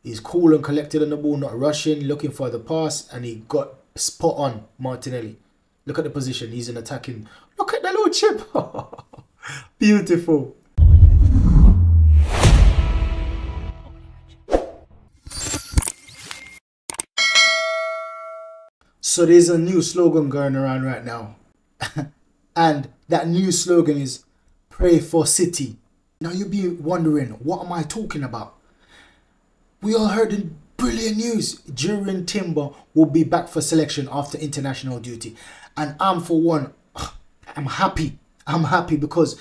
He's cool and collected on the ball, not rushing, looking for the pass, and he got spot on Martinelli. Look at the position. He's in attacking. Look at that little chip. Beautiful. So there's a new slogan going around right now. And that new slogan is "Pray for City." Now you'll be wondering, what am I talking about? We all heard the brilliant news. Jurrien Timber will be back for selection after international duty. And I'm, for one, I'm happy. I'm happy because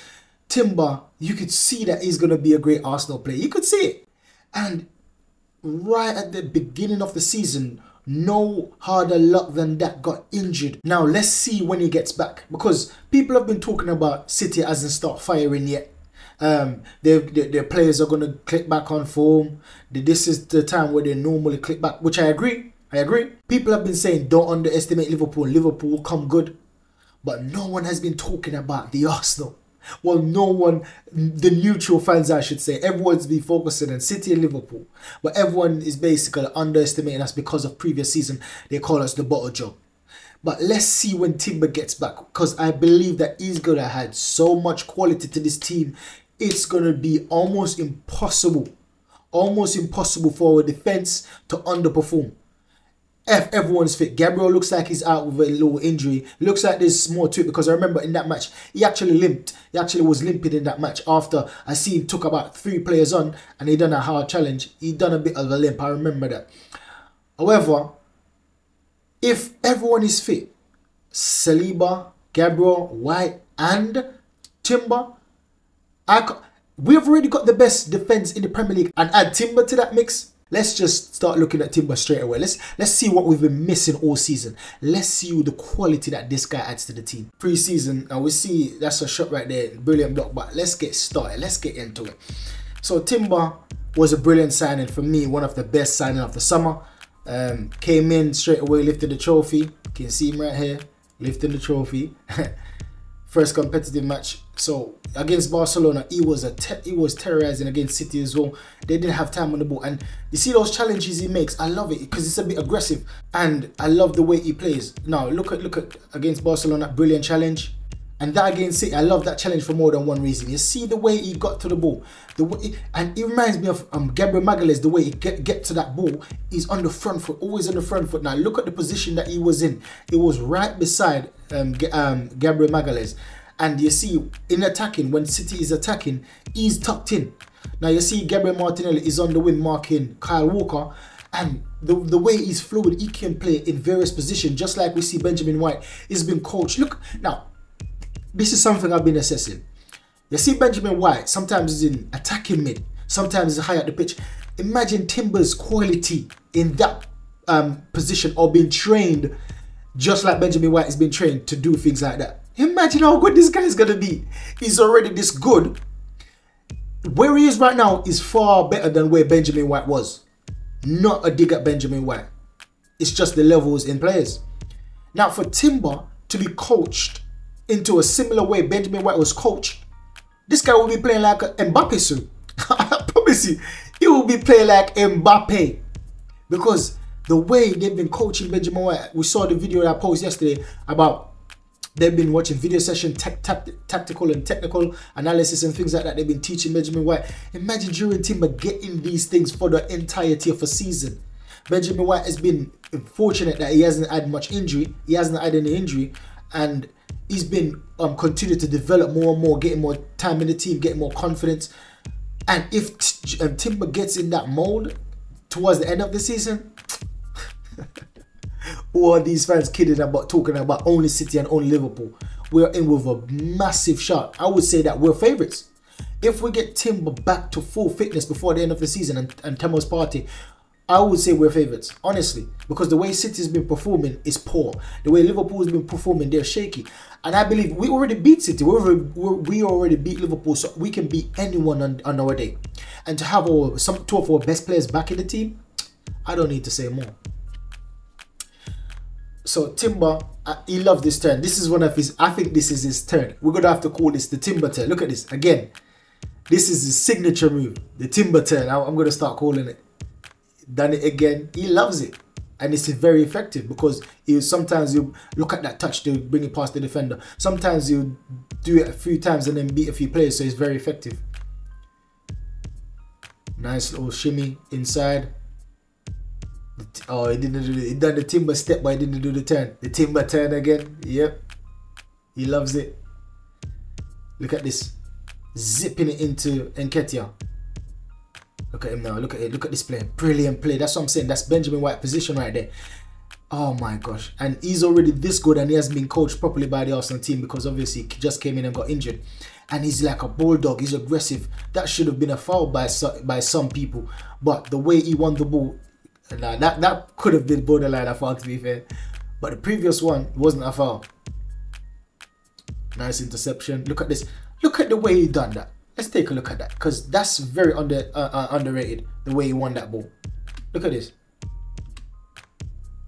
Timber, you could see that he's going to be a great Arsenal player. You could see it. And right at the beginning of the season, no harder luck than that, got injured. Now let's see when he gets back, because people have been talking about City hasn't started firing yet. Their players are going to click back on form. This is the time where they normally click back, which I agree. People have been saying don't underestimate Liverpool. Liverpool will come good. But no one has been talking about the Arsenal. Well, no one, the neutral fans I should say, everyone's been focusing on City and Liverpool. But everyone is basically underestimating us because of previous season. They call us the bottle job. But let's see when Timber gets back, because I believe that he's going to add so much quality to this team. It's going to be almost impossible for our defense to underperform. If everyone's fit. Gabriel looks like he's out with a little injury. Looks like there's more to it, because I remember in that match, he actually limped. He actually was limping in that match after I see him took about 3 players on and he done a hard challenge. He done a bit of a limp. I remember that. However, if everyone is fit, Saliba, Gabriel, White and Timber, we've already got the best defense in the Premier League, and add Timber to that mix. Let's just start looking at Timber straight away. Let's see what we've been missing all season. Let's see the quality that this guy adds to the team. Pre-season, and we see that's a shot right there, brilliant block. But let's get started. Let's get into it. So Timber was a brilliant signing for me, one of the best signing of the summer. Came in straight away, lifted the trophy. You can see him right here, lifting the trophy. First competitive match. So against Barcelona, he was terrorizing against City as well. They didn't have time on the ball, and you see those challenges he makes. I love it because it's a bit aggressive, and I love the way he plays. Now look at against Barcelona, brilliant challenge, and that against City, I love that challenge for more than one reason. You see the way he got to the ball, and it reminds me of Gabriel Magalhaes. The way he get to that ball, he's on the front foot, always on the front foot. Now look at the position that he was in. It was right beside Gabriel Magalhaes. And you see, in attacking, when City is attacking, he's tucked in. Now you see Gabriel Martinelli is on the wing marking Kyle Walker. And the way he's fluid, he can play in various positions, just like we see Benjamin White. He's been coached. Look, now, this is something I've been assessing. You see Benjamin White, sometimes he's in attacking mid, sometimes he's high at the pitch. Imagine Timber's quality in that position, or being trained just like Benjamin White has been trained to do things like that. Imagine how good this guy is going to be. He's already this good. Where he is right now is far better than where Benjamin White was. Not a dig at Benjamin White. It's just the levels in players. Now for Timber to be coached into a similar way Benjamin White was coached, this guy will be playing like Mbappe soon. I promise you, he will be playing like Mbappe. Because the way they've been coaching Benjamin White, we saw the video that I posted yesterday about they've been watching video session, tactical and technical analysis and things like that. They've been teaching Benjamin White. Imagine Jurrien Timber getting these things for the entirety of a season. Benjamin White has been fortunate that he hasn't had much injury. He hasn't had any injury, and he's been continued to develop more and more, getting more time in the team, getting more confidence. And if Timber gets in that mold towards the end of the season, who are these fans kidding about, talking about only City and only Liverpool? We're in with a massive shot. I would say that we're favourites. If we get Timber back to full fitness before the end of the season and Timber's party, I would say we're favourites, honestly. Because the way City's been performing is poor. The way Liverpool's been performing, they're shaky. And I believe we already beat City. We already beat Liverpool, so we can beat anyone on our day. And to have two of our best players back in the team, I don't need to say more. So Timber, he loved this turn. This is one of his, I think this is his turn. We're going to have to call this the Timber turn. Look at this. Again, this is his signature move. The Timber turn. I'm going to start calling it. done it again. He loves it. And it's very effective because sometimes you look at that touch to bring it past the defender. Sometimes you do it a few times and then beat a few players, so it's very effective. Nice little shimmy inside. Oh, he didn't do it. He done the timber step, but he didn't do the turn. The timber turn again. Yep. He loves it. Look at this. Zipping it into Nketiah. Look at him now. Look at it. Look at this play. Brilliant play. That's what I'm saying. That's Benjamin White position right there. Oh my gosh. And he's already this good and he hasn't been coached properly by the Arsenal team because obviously he just came in and got injured. And he's like a bulldog. He's aggressive. That should have been a foul by some people. But the way he won the ball, that could have been borderline a foul, to be fair. But the previous one wasn't a foul. Nice interception. Look at this. Look at the way he done that. Let's take a look at that because that's very underrated, the way he won that ball. Look at this.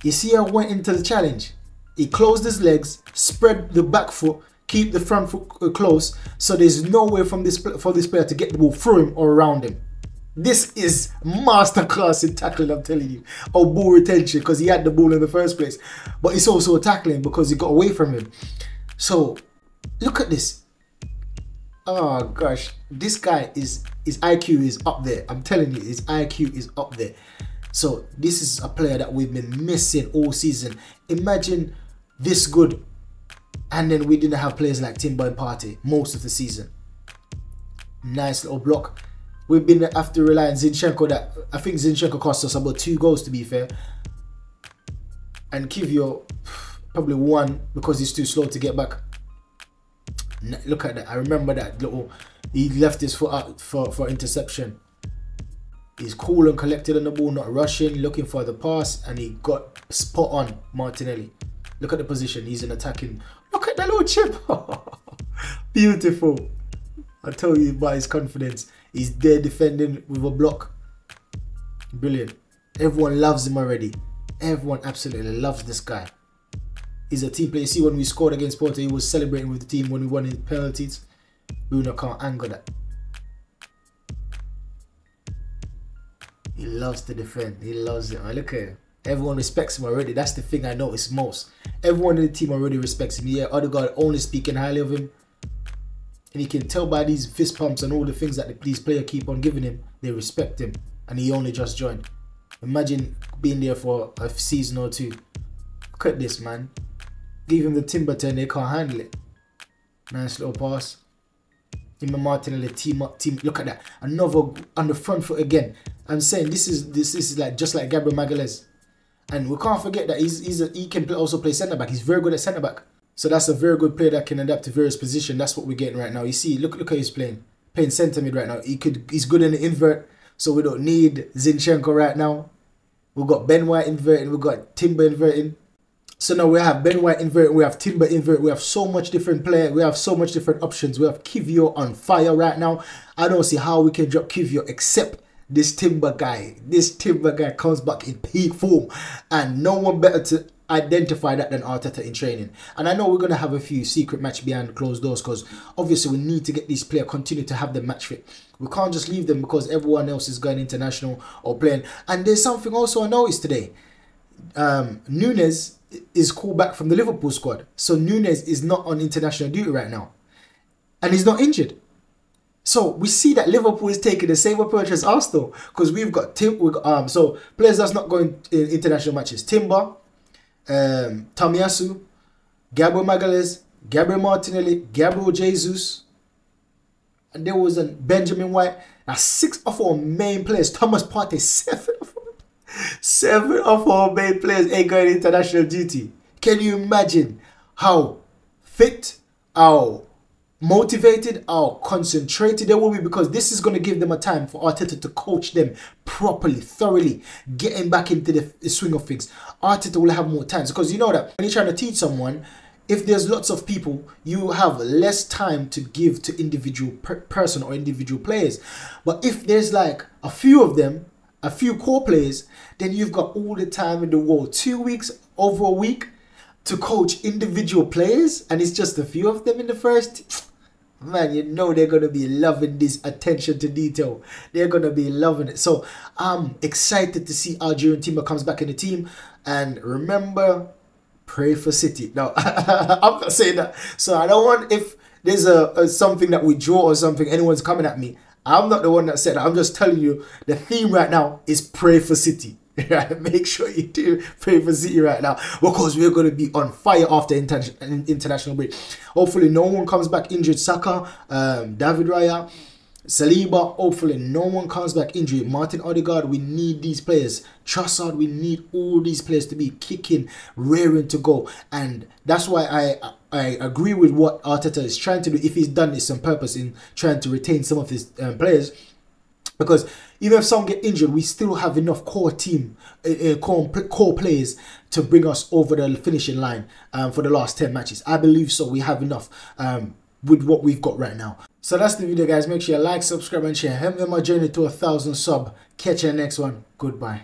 You see how he went into the challenge? He closed his legs, spread the back foot, keep the front foot close, so there's no way for this player to get the ball through him or around him. This is masterclass in tackling, I'm telling you. Or ball retention because he had the ball in the first place. But it's also tackling because he got away from him. So, look at this. Oh gosh, this guy his IQ is up there. I'm telling you, his IQ is up there. So this is a player that we've been missing all season. Imagine this good, and then we didn't have players like Timber and Partey most of the season. Nice little block. We've been after relying on Zinchenko. That I think Zinchenko cost us about 2 goals, to be fair, and Kivio probably 1 because he's too slow to get back. Look at that. I remember that little, he left his foot out for interception. He's cool and collected on the ball, not rushing, looking for the pass, and he got spot on Martinelli. Look at the position. He's in attacking. Look at that little chip. Beautiful. I tell you about his confidence. He's there defending with a block. Brilliant. Everyone loves him already. Everyone absolutely loves this guy. He's a team player. You see, when we scored against Porto, he was celebrating with the team when we won in penalties. Bruno can't anger that. He loves to defend. He loves it. Look at him. Everyone respects him already. That's the thing I notice most. Everyone in the team already respects him. Yeah, Odegaard only speaking highly of him. And you can tell by these fist pumps and all the things that these players keep on giving him, they respect him. And he only just joined. Imagine being there for a season or 2. Look at this, man. Give him the timber turn, they can't handle it. Nice little pass. Him and Martinelli team up, look at that. Another on the front foot again. I'm saying this is like just like Gabriel Magalhaes. And we can't forget that he can also play centre back. He's very good at centre back. So that's a very good player that can adapt to various positions. That's what we're getting right now. You see, look how he's playing. Playing centre mid right now. He's good in the invert. So we don't need Zinchenko right now. We've got Ben White inverting. We've got Timber inverting. So now we have Ben White invert, we have Timber invert, we have so much different players, we have so much different options. We have Kivio on fire right now. I don't see how we can drop Kivio except this Timber guy. This Timber guy comes back in peak form, and no one better to identify that than Arteta in training. And I know we're going to have a few secret match behind closed doors because obviously we need to get these players continue to have them match fit. We can't just leave them because everyone else is going international or playing. And there's something also I noticed today. Nunes is called back from the Liverpool squad. So Nunes is not on international duty right now. And he's not injured. So we see that Liverpool is taking the same approach as Arsenal. Because we've got so players that's not going in international matches. Timber, Tomiyasu, Gabriel Magalhaes, Gabriel Martinelli, Gabriel Jesus. And there was a Benjamin White. Now 6 of our main players. Thomas Partey, 7 of our main players ain't going international duty. Can you imagine how fit, how motivated, how concentrated they will be? Because this is going to give them a time for Arteta to coach them properly, thoroughly, getting back into the swing of things. Arteta will have more time because you know that when you're trying to teach someone, if there's lots of people, you have less time to give to individual person or individual players. But if there's like a few of them, a few core players, then you've got all the time in the world. 2 weeks, over a week, to coach individual players, and it's just a few of them in the first. man, you know they're gonna be loving this attention to detail. They're gonna be loving it. So I'm excited to see Algerian team that comes back in the team. And remember, pray for City. No, I'm not saying that. So I don't want, if there's a something that we draw or something, anyone's coming at me. I'm not the one that said that. I'm just telling you the theme right now is pray for City. Make sure you do pray for City right now, because we're going to be on fire after international break. Hopefully no one comes back injured. Saka, David Raya, Saliba, hopefully no one comes back injured. Martin Odegaard, we need these players. Trossard, we need all these players to be kicking, raring to go. And that's why I agree with what Arteta is trying to do, if he's done this on purpose in trying to retain some of his players. Because even if some get injured, we still have enough core team, core players to bring us over the finishing line for the last 10 matches. I believe so. We have enough with what we've got right now. So that's the video, guys. Make sure you like, subscribe, and share. Help me on my journey to 1,000 subs. Catch you in the next one. Goodbye.